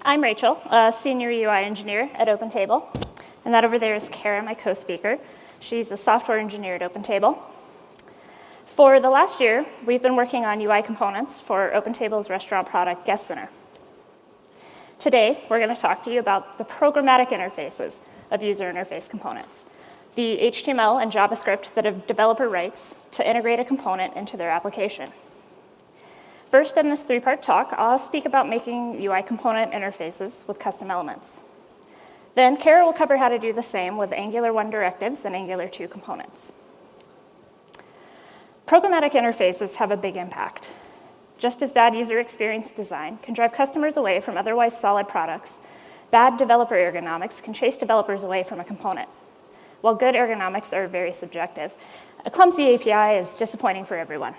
I'm Rachael, a senior UI engineer at OpenTable. And that over there is Kara, my co-speaker. She's a software engineer at OpenTable. For the last year, we've been working on UI components for OpenTable's restaurant product, Guest Center. Today, we're going to talk to you about the programmatic interfaces of user interface components, the HTML and JavaScript that a developer writes to integrate a component into their application. First, in this three-part talk, I'll speak about making UI component interfaces with custom elements. Then, Kara will cover how to do the same with Angular 1 directives and Angular 2 components. Programmatic interfaces have a big impact. Just as bad user experience design can drive customers away from otherwise solid products, bad developer ergonomics can chase developers away from a component. While good ergonomics are very subjective, a clumsy API is disappointing for everyone.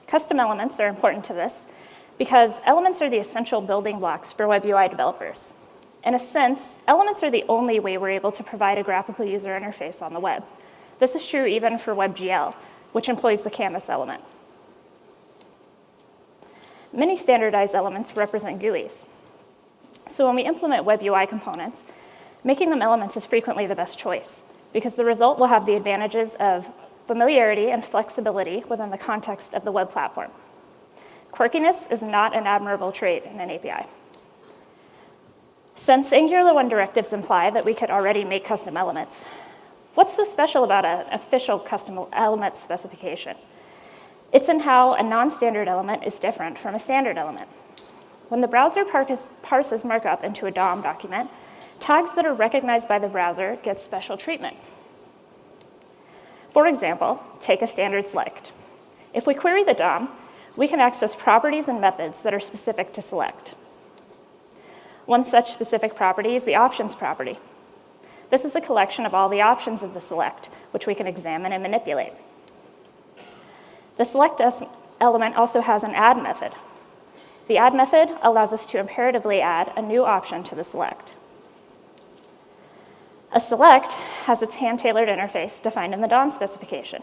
Custom elements are important to this because elements are the essential building blocks for web UI developers. In a sense, elements are the only way we're able to provide a graphical user interface on the web. This is true even for WebGL, which employs the canvas element. Many standardized elements represent GUIs. So when we implement web UI components, making them elements is frequently the best choice because the result will have the advantages of familiarity and flexibility within the context of the web platform. Quirkiness is not an admirable trait in an API. Since Angular 1 directives imply that we could already make custom elements, what's so special about an official custom element specification? It's in how a non-standard element is different from a standard element. When the browser parses markup into a DOM document, tags that are recognized by the browser get special treatment. For example, take a standard select. If we query the DOM, we can access properties and methods that are specific to select. One such specific property is the options property. This is a collection of all the options of the select, which we can examine and manipulate. The select element also has an add method. The add method allows us to imperatively add a new option to the select. A select has its hand-tailored interface defined in the DOM specification.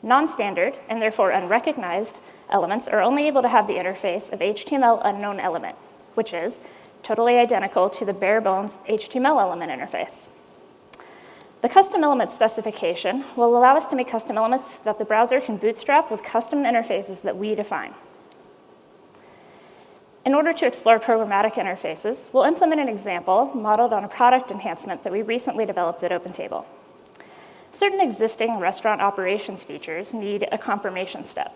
Non-standard, and therefore unrecognized, elements are only able to have the interface of HTML unknown element, which is totally identical to the bare-bones HTML element interface. The custom element specification will allow us to make custom elements that the browser can bootstrap with custom interfaces that we define. In order to explore programmatic interfaces, we'll implement an example modeled on a product enhancement that we recently developed at OpenTable. Certain existing restaurant operations features need a confirmation step.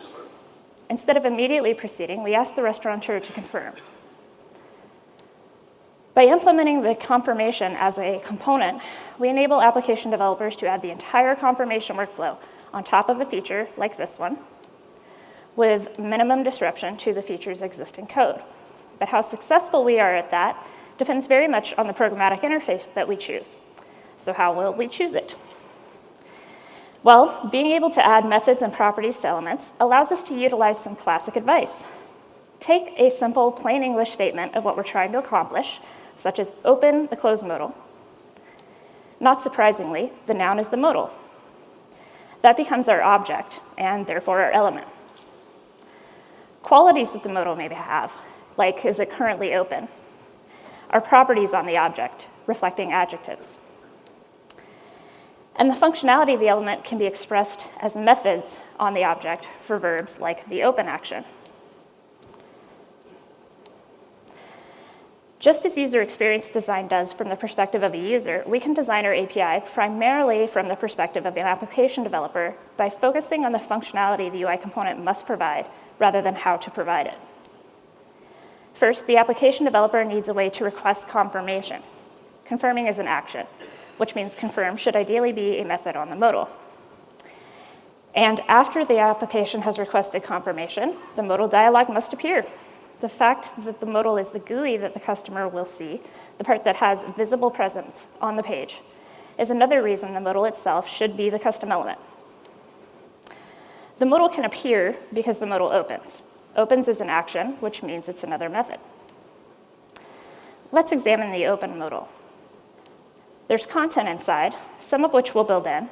Instead of immediately proceeding, we ask the restaurateur to confirm. By implementing the confirmation as a component, we enable application developers to add the entire confirmation workflow on top of a feature like this one, with minimum disruption to the feature's existing code. But how successful we are at that depends very much on the programmatic interface that we choose. So how will we choose it? Well, being able to add methods and properties to elements allows us to utilize some classic advice. Take a simple, plain English statement of what we're trying to accomplish, such as open the closed modal. Not surprisingly, the noun is the modal. That becomes our object, and therefore our element. Qualities that the modal may have, like is it currently open, are properties on the object, reflecting adjectives. And the functionality of the element can be expressed as methods on the object for verbs like the open action. Just as user experience design does from the perspective of a user, we can design our API primarily from the perspective of an application developer by focusing on the functionality the UI component must provide rather than how to provide it. First, the application developer needs a way to request confirmation. Confirming is an action, which means confirm should ideally be a method on the modal. And after the application has requested confirmation, the modal dialog must appear. The fact that the modal is the GUI that the customer will see, the part that has visible presence on the page, is another reason the modal itself should be the custom element. The modal can appear because the modal opens. Opens is an action, which means it's another method. Let's examine the open modal. There's content inside, some of which we'll build in.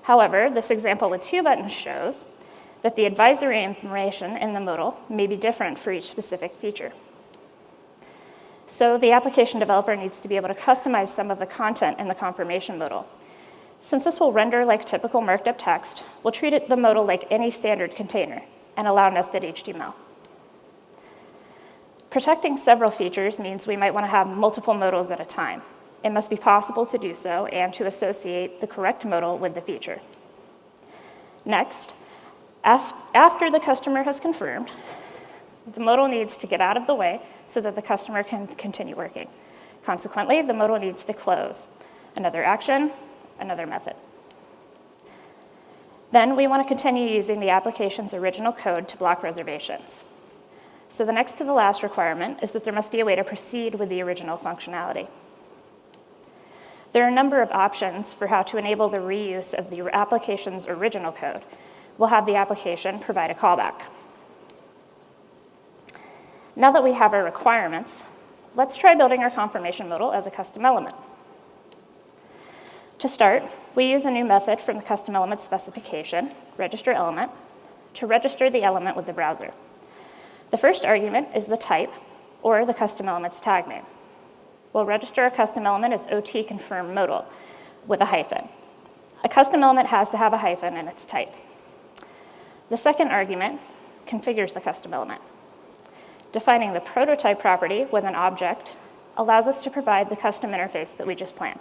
However, this example with 2 buttons shows that the advisory information in the modal may be different for each specific feature. So the application developer needs to be able to customize some of the content in the confirmation modal. Since this will render like typical marked up text, we'll treat the modal like any standard container and allow nested HTML. Protecting several features means we might want to have multiple modals at a time. It must be possible to do so and to associate the correct modal with the feature. Next, after the customer has confirmed, the modal needs to get out of the way so that the customer can continue working. Consequently, the modal needs to close. Another action, another method. Then we want to continue using the application's original code to block reservations. So the next to the last requirement is that there must be a way to proceed with the original functionality. There are a number of options for how to enable the reuse of the application's original code. We'll have the application provide a callback. Now that we have our requirements, let's try building our confirmation modal as a custom element. To start, we use a new method from the custom element specification, register element, to register the element with the browser. The first argument is the type, or the custom element's tag name. We'll register a custom element as OT confirm modal with a hyphen. A custom element has to have a hyphen in its type. The second argument configures the custom element. Defining the prototype property with an object allows us to provide the custom interface that we just planned.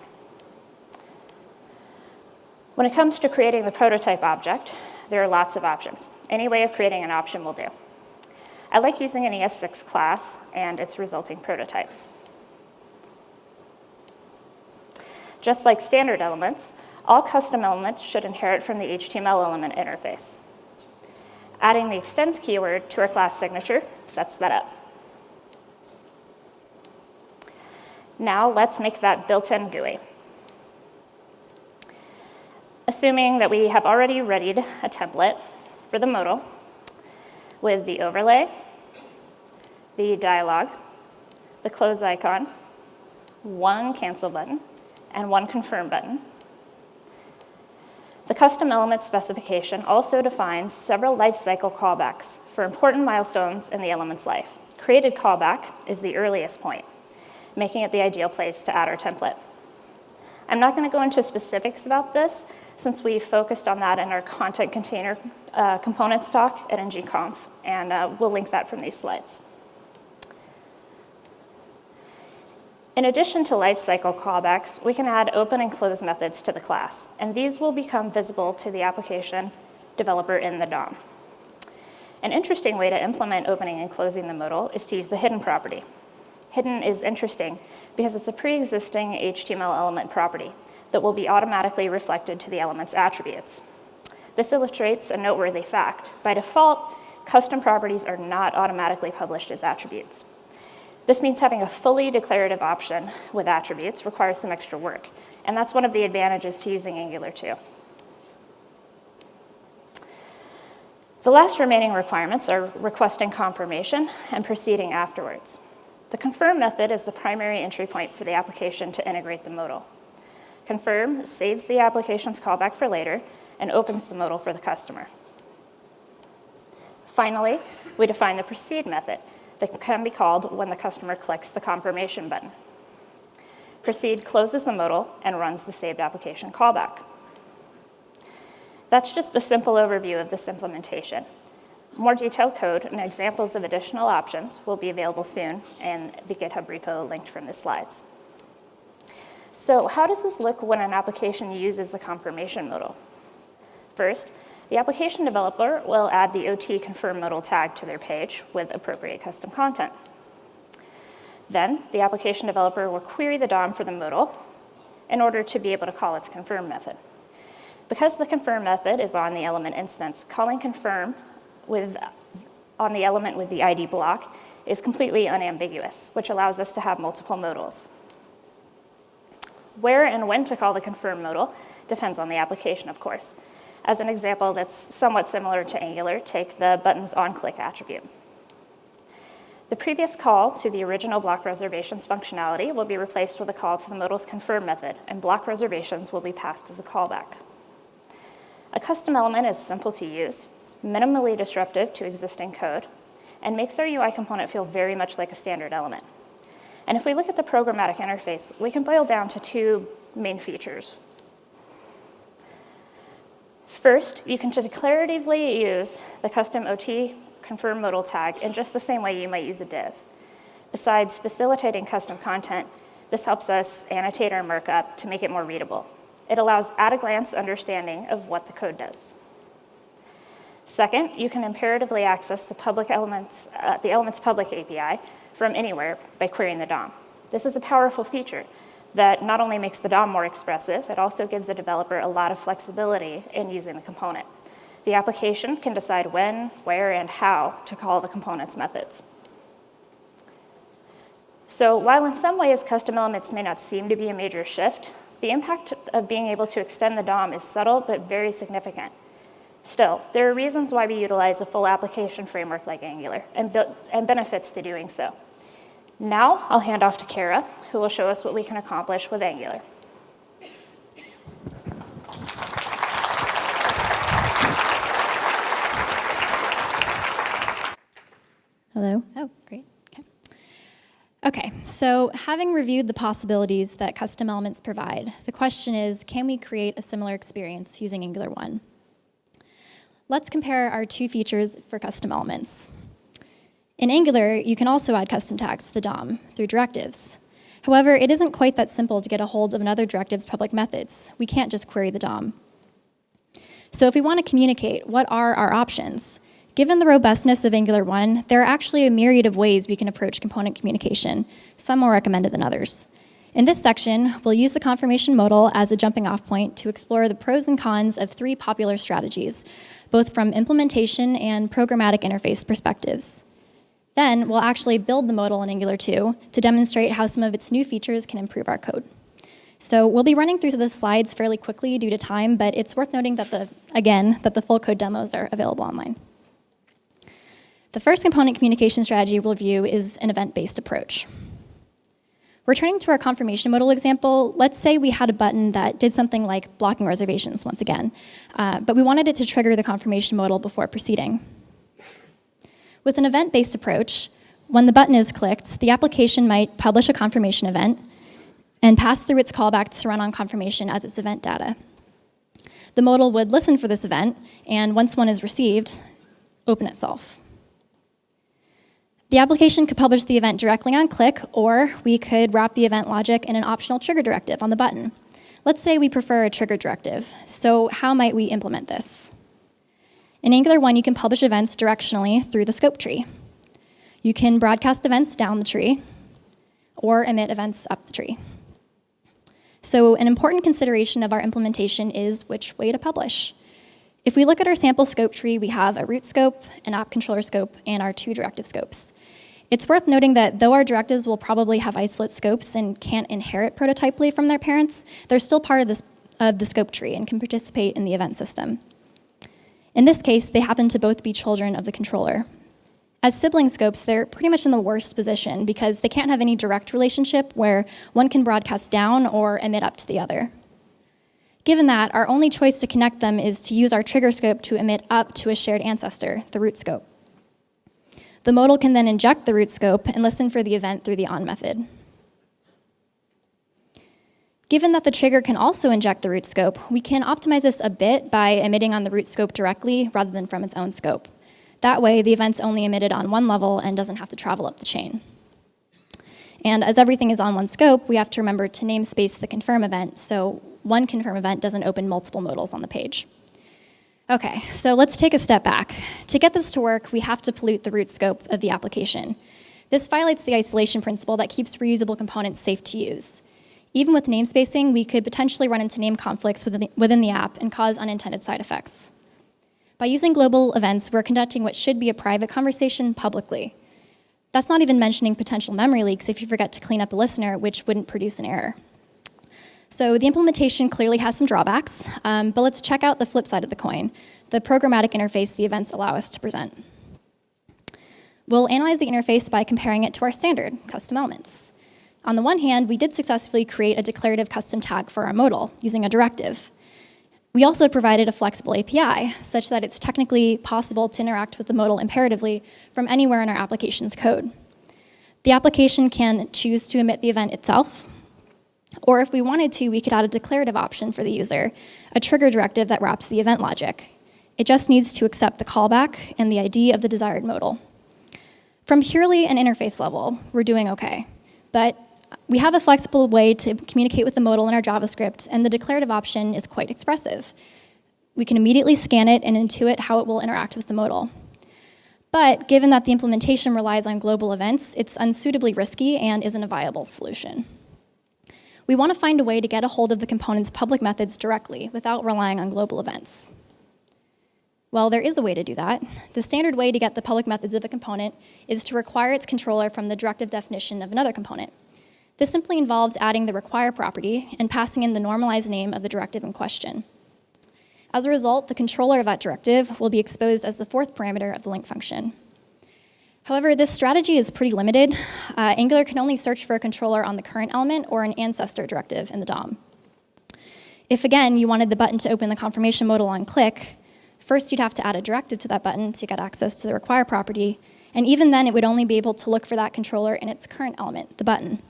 When it comes to creating the prototype object, there are lots of options. Any way of creating an option will do. I like using an ES6 class and its resulting prototype. Just like standard elements, all custom elements should inherit from the HTML element interface. Adding the extends keyword to our class signature sets that up. Now let's make that built-in GUI. Assuming that we have already readied a template for the modal with the overlay, the dialog, the close icon, one cancel button, and one confirm button. The custom element specification also defines several lifecycle callbacks for important milestones in the element's life. Created callback is the earliest point, making it the ideal place to add our template. I'm not going to go into specifics about this since we focused on that in our content container components talk at ngconf, and we'll link that from these slides. In addition to lifecycle callbacks, we can add open and close methods to the class, and these will become visible to the application developer in the DOM. An interesting way to implement opening and closing the modal is to use the hidden property. Hidden is interesting because it's a pre-existing HTML element property that will be automatically reflected to the element's attributes. This illustrates a noteworthy fact. By default, custom properties are not automatically published as attributes. This means having a fully declarative option with attributes requires some extra work, and that's one of the advantages to using Angular 2. The last remaining requirements are requesting confirmation and proceeding afterwards. The confirm method is the primary entry point for the application to integrate the modal. Confirm saves the application's callback for later and opens the modal for the customer. Finally, we define the proceed method that can be called when the customer clicks the confirmation button. Proceed closes the modal and runs the saved application callback. That's just a simple overview of this implementation. More detailed code and examples of additional options will be available soon in the GitHub repo linked from the slides. So how does this look when an application uses the confirmation modal? First, the application developer will add the OT confirm modal tag to their page with appropriate custom content. Then, the application developer will query the DOM for the modal in order to be able to call its confirm method. Because the confirm method is on the element instance, calling confirm on the element with the ID block is completely unambiguous, which allows us to have multiple modals. Where and when to call the confirm modal depends on the application, of course. As an example that's somewhat similar to Angular, take the button's on-click attribute. The previous call to the original block reservations functionality will be replaced with a call to the modal's confirm method, and block reservations will be passed as a callback. A custom element is simple to use, minimally disruptive to existing code, and makes our UI component feel very much like a standard element. And if we look at the programmatic interface, we can boil down to two main features. First, you can declaratively use the custom OT confirm modal tag in just the same way you might use a div. Besides facilitating custom content, this helps us annotate our markup to make it more readable. It allows at-a-glance understanding of what the code does. Second, you can imperatively access the Elements Public API from anywhere by querying the DOM. This is a powerful feature that not only makes the DOM more expressive, it also gives the developer a lot of flexibility in using the component. The application can decide when, where, and how to call the component's methods. So while in some ways custom elements may not seem to be a major shift, the impact of being able to extend the DOM is subtle but very significant. Still, there are reasons why we utilize a full application framework like Angular and benefits to doing so. Now I'll hand off to Kara, who will show us what we can accomplish with Angular. Hello. Oh, great. Okay, so having reviewed the possibilities that custom elements provide, the question is, can we create a similar experience using Angular 1? Let's compare our two features for custom elements. In Angular, you can also add custom tags to the DOM through directives. However, it isn't quite that simple to get a hold of another directive's public methods. We can't just query the DOM. So if we want to communicate, what are our options? Given the robustness of Angular 1, there are actually a myriad of ways we can approach component communication, some more recommended than others. In this section, we'll use the confirmation modal as a jumping-off point to explore the pros and cons of three popular strategies, both from implementation and programmatic interface perspectives. Then, we'll actually build the modal in Angular 2 to demonstrate how some of its new features can improve our code. So we'll be running through the slides fairly quickly due to time, but it's worth noting that the full code demos are available online. The first component communication strategy we'll review is an event-based approach. Returning to our confirmation modal example, let's say we had a button that did something like blocking reservations once again, but we wanted it to trigger the confirmation modal before proceeding. With an event-based approach, when the button is clicked, the application might publish a confirmation event and pass through its callback to run on confirmation as its event data. The modal would listen for this event, and once one is received, open itself. The application could publish the event directly on click, or we could wrap the event logic in an optional trigger directive on the button. Let's say we prefer a trigger directive. So how might we implement this? In Angular 1, you can publish events directionally through the scope tree. You can broadcast events down the tree, or emit events up the tree. So an important consideration of our implementation is which way to publish. If we look at our sample scope tree, we have a root scope, an app controller scope, and our two directive scopes. It's worth noting that though our directives will probably have isolate scopes and can't inherit prototypely from their parents, they're still part of the scope tree and can participate in the event system. In this case, they happen to both be children of the controller. As sibling scopes, they're pretty much in the worst position because they can't have any direct relationship where one can broadcast down or emit up to the other. Given that, our only choice to connect them is to use our trigger scope to emit up to a shared ancestor, the root scope. The modal can then inject the root scope and listen for the event through the on method. Given that the trigger can also inject the root scope, we can optimize this a bit by emitting on the root scope directly rather than from its own scope. That way, the event's only emitted on one level and doesn't have to travel up the chain. And as everything is on one scope, we have to remember to namespace the confirm event, so one confirm event doesn't open multiple modals on the page. Okay, so let's take a step back. To get this to work, we have to pollute the root scope of the application. This violates the isolation principle that keeps reusable components safe to use. Even with namespacing, we could potentially run into name conflicts within the app and cause unintended side effects. By using global events, we're conducting what should be a private conversation publicly. That's not even mentioning potential memory leaks if you forget to clean up a listener, which wouldn't produce an error. So the implementation clearly has some drawbacks, but let's check out the flip side of the coin, the programmatic interface the events allow us to present. We'll analyze the interface by comparing it to our standard custom elements. On the one hand, we did successfully create a declarative custom tag for our modal using a directive. We also provided a flexible API such that it's technically possible to interact with the modal imperatively from anywhere in our application's code. The application can choose to emit the event itself, or if we wanted to, we could add a declarative option for the user, a trigger directive that wraps the event logic. It just needs to accept the callback and the ID of the desired modal. From purely an interface level, we're doing okay. But we have a flexible way to communicate with the modal in our JavaScript, and the declarative option is quite expressive. We can immediately scan it and intuit how it will interact with the modal. But given that the implementation relies on global events, it's unsuitably risky and isn't a viable solution. We want to find a way to get a hold of the component's public methods directly without relying on global events. Well, there is a way to do that. The standard way to get the public methods of a component is to require its controller from the directive definition of another component. This simply involves adding the require property and passing in the normalized name of the directive in question. As a result, the controller of that directive will be exposed as the fourth parameter of the link function. However, this strategy is pretty limited. Angular can only search for a controller on the current element or an ancestor directive in the DOM. If, again, you wanted the button to open the confirmation modal on click, first you'd have to add a directive to that button to get access to the require property, and even then it would only be able to look for that controller in its current element, the button,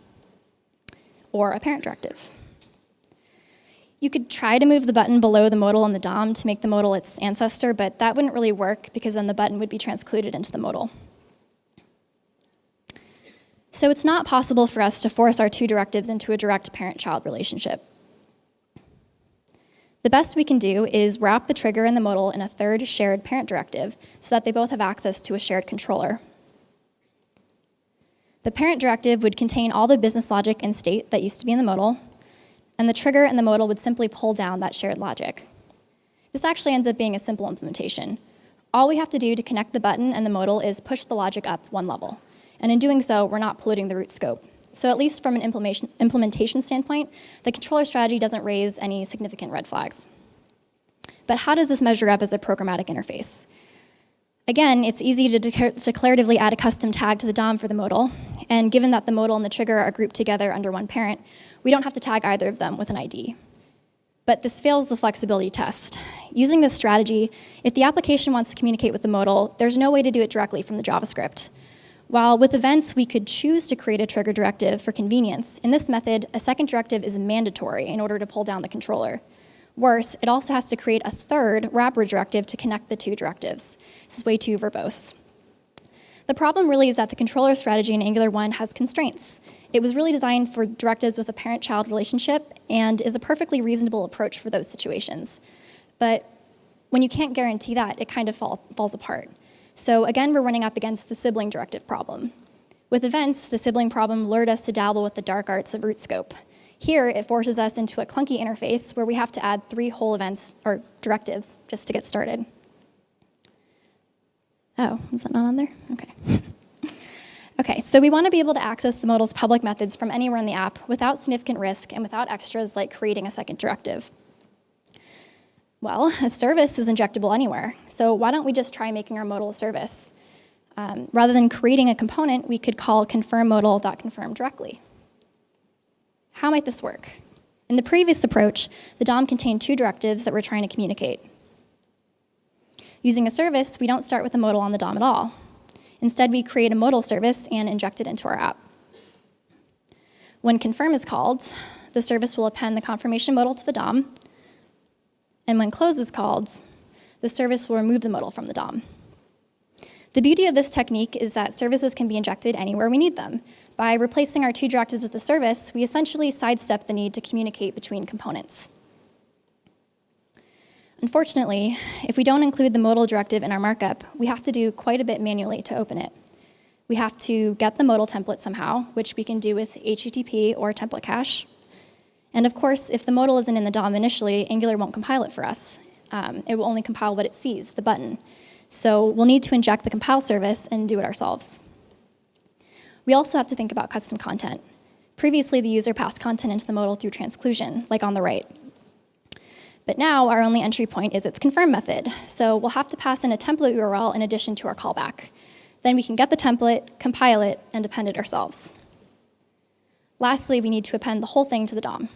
or a parent directive. You could try to move the button below the modal on the DOM to make the modal its ancestor, but that wouldn't really work because then the button would be transcluded into the modal. So it's not possible for us to force our two directives into a direct parent-child relationship. The best we can do is wrap the trigger and the modal in a third shared parent directive so that they both have access to a shared controller. The parent directive would contain all the business logic and state that used to be in the modal, and the trigger and the modal would simply pull down that shared logic. This actually ends up being a simple implementation. All we have to do to connect the button and the modal is push the logic up one level. And in doing so, we're not polluting the root scope. So at least from an implementation standpoint, the controller strategy doesn't raise any significant red flags. But how does this measure up as a programmatic interface? Again, it's easy to declaratively add a custom tag to the DOM for the modal, and given that the modal and the trigger are grouped together under one parent, we don't have to tag either of them with an ID. But this fails the flexibility test. Using this strategy, if the application wants to communicate with the modal, there's no way to do it directly from the JavaScript. While with events, we could choose to create a trigger directive for convenience, in this method, a second directive is mandatory in order to pull down the controller. Worse, it also has to create a third wrapper directive to connect the two directives. This is way too verbose. The problem really is that the controller strategy in Angular 1 has constraints. It was really designed for directives with a parent-child relationship and is a perfectly reasonable approach for those situations. But when you can't guarantee that, it kind of falls apart. So again, we're running up against the sibling directive problem. With events, the sibling problem lured us to dabble with the dark arts of root scope. Here, it forces us into a clunky interface where we have to add 3 whole events, or directives, just to get started. Oh, is that not on there? Okay. Okay, so we want to be able to access the modal's public methods from anywhere in the app without significant risk and without extras like creating a second directive. Well, a service is injectable anywhere, so why don't we just try making our modal a service? Rather than creating a component, we could call confirm_modal.confirm directly. How might this work? In the previous approach, the DOM contained 2 directives that we're trying to communicate. Using a service, we don't start with a modal on the DOM at all. Instead, we create a modal service and inject it into our app. When confirm is called, the service will append the confirmation modal to the DOM, and when close is called, the service will remove the modal from the DOM. The beauty of this technique is that services can be injected anywhere we need them. By replacing our 2 directives with a service, we essentially sidestep the need to communicate between components. Unfortunately, if we don't include the modal directive in our markup, we have to do quite a bit manually to open it. We have to get the modal template somehow, which we can do with HTTP or template cache. And of course, if the modal isn't in the DOM initially, Angular won't compile it for us. It will only compile what it sees, the button. So we'll need to inject the compile service and do it ourselves. We also have to think about custom content. Previously, the user passed content into the modal through transclusion, like on the right. But now, our only entry point is its confirm method. So we'll have to pass in a template URL in addition to our callback. Then we can get the template, compile it, and append it ourselves. Lastly, we need to append the whole thing to the DOM.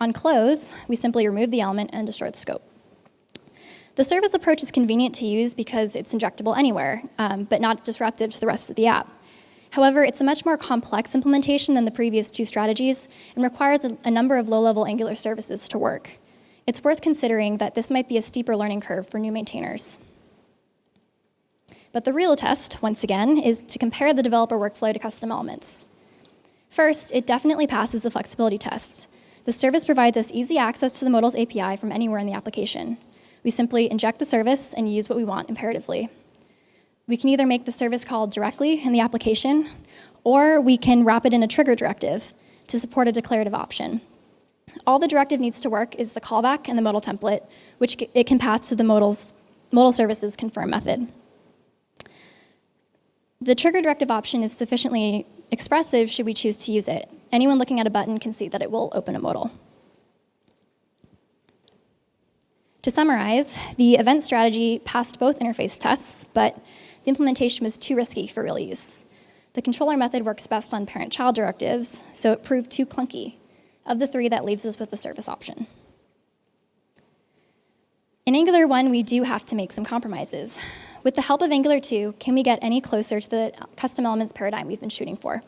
On close, we simply remove the element and destroy the scope. The service approach is convenient to use because it's injectable anywhere, but not disruptive to the rest of the app. However, it's a much more complex implementation than the previous two strategies and requires a number of low-level Angular services to work. It's worth considering that this might be a steeper learning curve for new maintainers. But the real test, once again, is to compare the developer workflow to custom elements. First, it definitely passes the flexibility test. The service provides us easy access to the modal's API from anywhere in the application. We simply inject the service and use what we want imperatively. We can either make the service call directly in the application, or we can wrap it in a trigger directive to support a declarative option. All the directive needs to work is the callback and the modal template, which it can pass to the modal services confirm method. The trigger directive option is sufficiently expressive should we choose to use it. Anyone looking at a button can see that it will open a modal. To summarize, the event strategy passed both interface tests, but the implementation was too risky for real use. The controller method works best on parent-child directives, so it proved too clunky. Of the three, that leaves us with the service option. In Angular 1, we do have to make some compromises. With the help of Angular 2, can we get any closer to the custom elements paradigm we've been shooting for?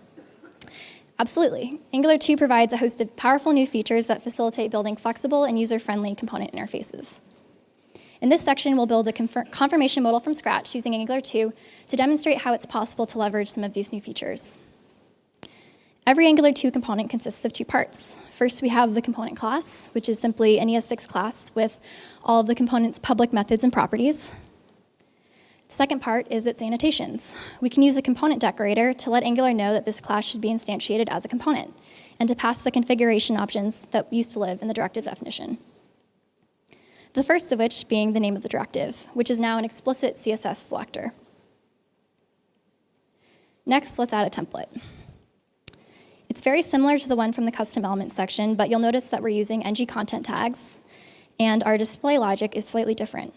Absolutely. Angular 2 provides a host of powerful new features that facilitate building flexible and user-friendly component interfaces. In this section, we'll build a confirmation modal from scratch using Angular 2 to demonstrate how it's possible to leverage some of these new features. Every Angular 2 component consists of two parts. First, we have the component class, which is simply an ES6 class with all of the component's public methods and properties. The second part is its annotations. We can use a component decorator to let Angular know that this class should be instantiated as a component, and to pass the configuration options that used to live in the directive definition. The first of which being the name of the directive, which is now an explicit CSS selector. Next, let's add a template. It's very similar to the one from the custom elements section, but you'll notice that we're using ng content tags, and our display logic is slightly different.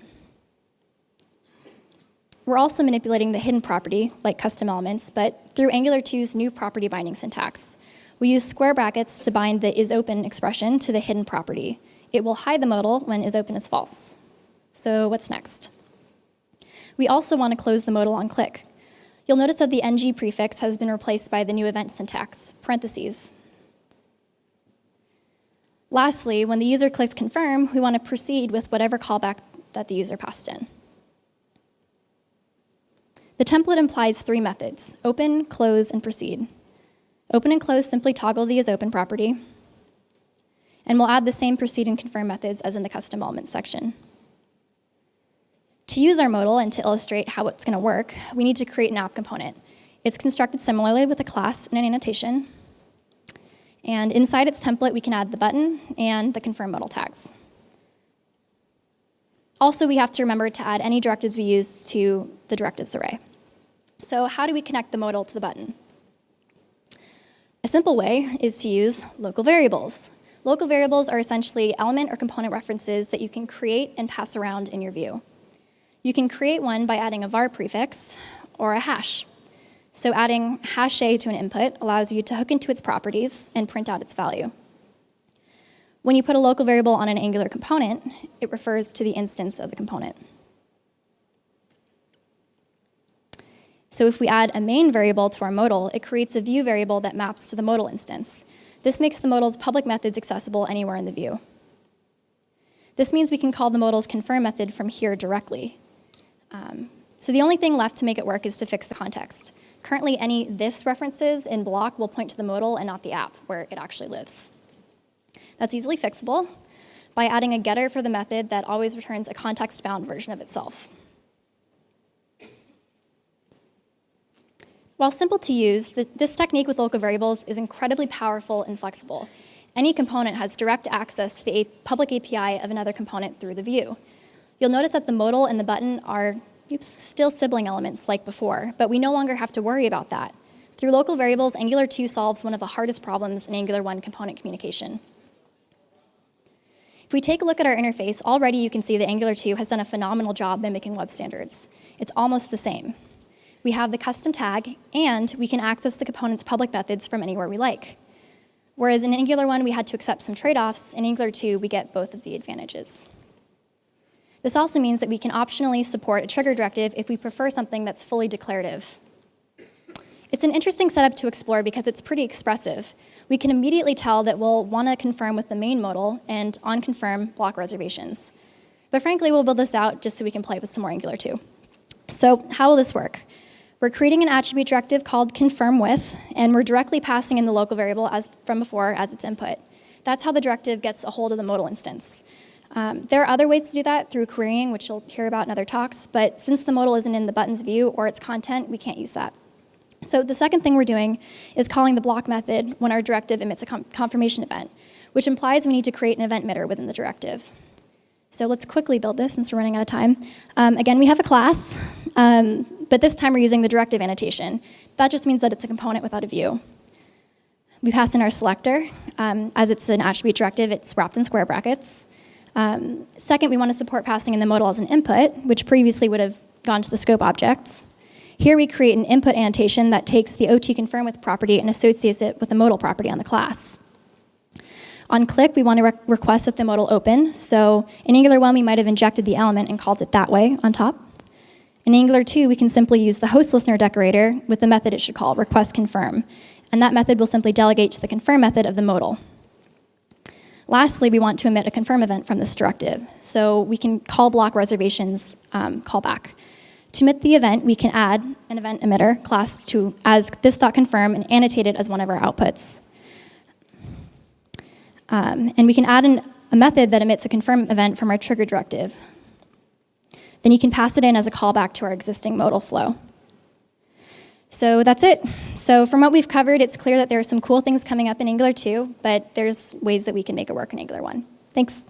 We're also manipulating the hidden property, like custom elements, but through Angular 2's new property binding syntax. We use square brackets to bind the isOpen expression to the hidden property. It will hide the modal when isOpen is false. So what's next? We also want to close the modal on click. You'll notice that the ng prefix has been replaced by the new event syntax, parentheses. Lastly, when the user clicks confirm, we want to proceed with whatever callback that the user passed in. The template implies three methods: open, close, and proceed. Open and close simply toggle the isOpen property, and we'll add the same proceed and confirm methods as in the custom elements section. To use our modal and to illustrate how it's going to work, we need to create an app component. It's constructed similarly with a class and an annotation. And inside its template, we can add the button and the confirm modal tags. Also, we have to remember to add any directives we use to the directives array. So how do we connect the modal to the button? A simple way is to use local variables. Local variables are essentially element or component references that you can create and pass around in your view. You can create one by adding a var prefix or a hash. So adding hash a to an input allows you to hook into its properties and print out its value. When you put a local variable on an Angular component, it refers to the instance of the component. So if we add a main variable to our modal, it creates a view variable that maps to the modal instance. This makes the modal's public methods accessible anywhere in the view. This means we can call the modal's confirm method from here directly. So the only thing left to make it work is to fix the context. Currently, any this references in block will point to the modal and not the app where it actually lives. That's easily fixable by adding a getter for the method that always returns a context-bound version of itself. While simple to use, this technique with local variables is incredibly powerful and flexible. Any component has direct access to the public API of another component through the view. You'll notice that the modal and the button are still sibling elements like before, but we no longer have to worry about that. Through local variables, Angular 2 solves one of the hardest problems in Angular 1 component communication. If we take a look at our interface, already you can see that Angular 2 has done a phenomenal job mimicking web standards. It's almost the same. We have the custom tag, and we can access the component's public methods from anywhere we like. Whereas in Angular 1, we had to accept some trade-offs, in Angular 2, we get both of the advantages. This also means that we can optionally support a trigger directive if we prefer something that's fully declarative. It's an interesting setup to explore because it's pretty expressive. We can immediately tell that we'll want to confirm with the main modal and on confirm block reservations. But frankly, we'll build this out just so we can play with some more Angular too. So how will this work? We're creating an attribute directive called confirm with, and we're directly passing in the local variable as from before as its input. That's how the directive gets a hold of the modal instance. There are other ways to do that through querying, which you'll hear about in other talks, but since the modal isn't in the buttons view or its content, we can't use that. So the second thing we're doing is calling the block method when our directive emits a confirmation event, which implies we need to create an event emitter within the directive. So let's quickly build this since we're running out of time. Again, we have a class, but this time we're using the directive annotation. That just means that it's a component without a view. We pass in our selector. As it's an attribute directive, it's wrapped in square brackets. Second, we want to support passing in the modal as an input, which previously would have gone to the scope objects. Here we create an input annotation that takes the OT confirm with property and associates it with the modal property on the class. On click, we want to request that the modal open. So in Angular 1, we might have injected the element and called it that way on top. In Angular 2, we can simply use the host listener decorator with the method it should call, request confirm. And that method will simply delegate to the confirm method of the modal. Lastly, we want to emit a confirm event from this directive. So we can call block reservations callback. To emit the event, we can add an event emitter class as this.confirm and annotate it as one of our outputs. And we can add a method that emits a confirm event from our trigger directive. Then you can pass it in as a callback to our existing modal flow. So that's it. So from what we've covered, it's clear that there are some cool things coming up in Angular 2, but there's ways that we can make it work in Angular 1. Thanks.